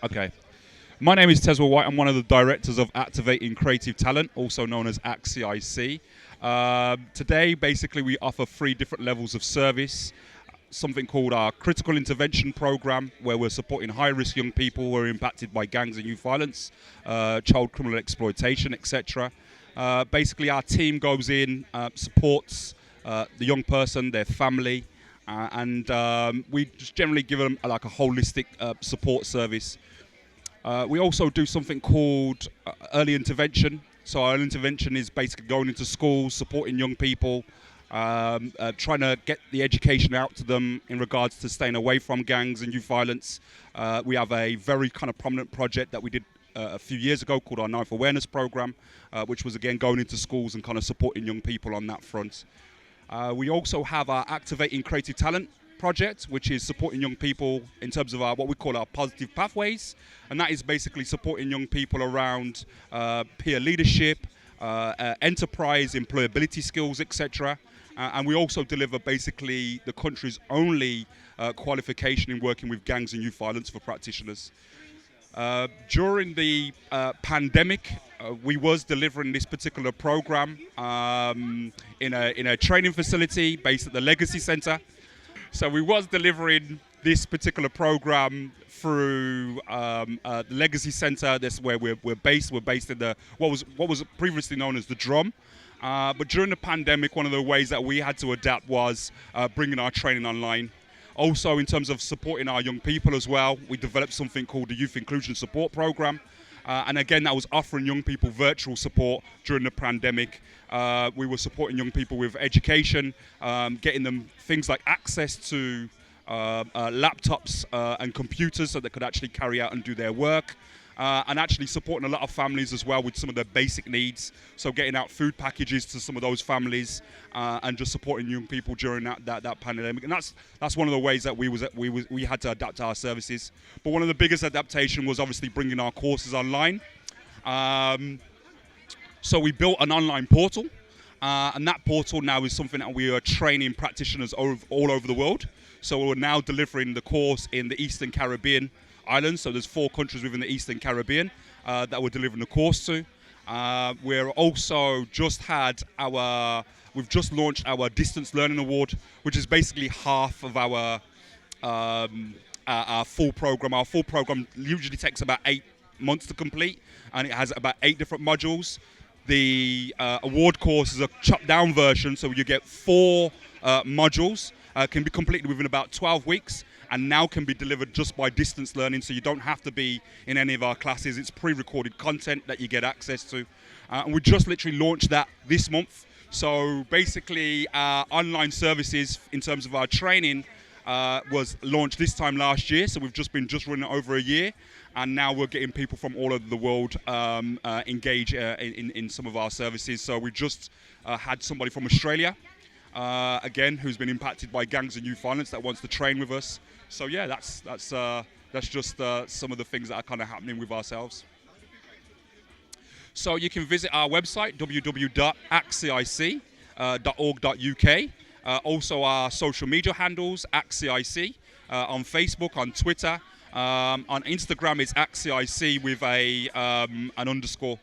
Okay. My name is Teswa White. I'm one of the directors of Activating Creative Talent, also known as ACT CIC. Today, basically, we offer three different levels of service. Something called our critical intervention program, where we're supporting high-risk young people who are impacted by gangs and youth violence, child criminal exploitation, etc. Basically, our team goes in, supports the young person, their family, and we just generally give them like a holistic support service. We also do something called early intervention. So our early intervention is basically going into schools, supporting young people, trying to get the education out to them in regards to staying away from gangs and youth violence. We have a very kind of prominent project that we did a few years ago called our Knife Awareness Program, which was again going into schools and kind of supporting young people on that front. We also have our Activating Creative Talent project, which is supporting young people in terms of what we call our positive pathways, and that is basically supporting young people around peer leadership, enterprise, employability skills, etc. And we also deliver basically the country's only qualification in working with gangs and youth violence for practitioners. During the pandemic, we was delivering this particular program in a training facility based at the Legacy Centre. So we was delivering this particular program through the Legacy Centre. That's where we're based. We're based in what was previously known as the Drum. But during the pandemic, one of the ways that we had to adapt was bringing our training online. Also, in terms of supporting our young people as well, we developed something called the Youth Inclusion Support Program. And again, that was offering young people virtual support during the pandemic. We were supporting young people with education, getting them things like access to laptops and computers so they could actually carry out and do their work. And actually supporting a lot of families as well with some of their basic needs. So getting out food packages to some of those families and just supporting young people during that pandemic. And that's one of the ways that we had to adapt our services. But one of the biggest adaptation was obviously bringing our courses online. So we built an online portal. And that portal now is something that we are training practitioners all over the world. So we're now delivering the course in the Eastern Caribbean islands. So there's 4 countries within the Eastern Caribbean that we're delivering the course to. We're also we've just launched our Distance Learning Award, which is basically half of our full program. Our full program usually takes about 8 months to complete, and it has about 8 different modules. The award course is a chopped down version, so you get 4 modules, can be completed within about 12 weeks, and now can be delivered just by distance learning, so you don't have to be in any of our classes. It's pre-recorded content that you get access to. And we just literally launched that this month. So basically our online services in terms of our training was launched this time last year, so we've just been running it over a year, and now we're getting people from all over the world engage in some of our services. So we just had somebody from Australia, again, who's been impacted by gangs and youth violence that wants to train with us. So yeah, that's just some of the things that are kind of happening with ourselves. So you can visit our website, www.actcic.org.uk. Also our social media handles, ACT CIC, on Facebook, on Twitter. On Instagram, it's ACT CIC with an underscore.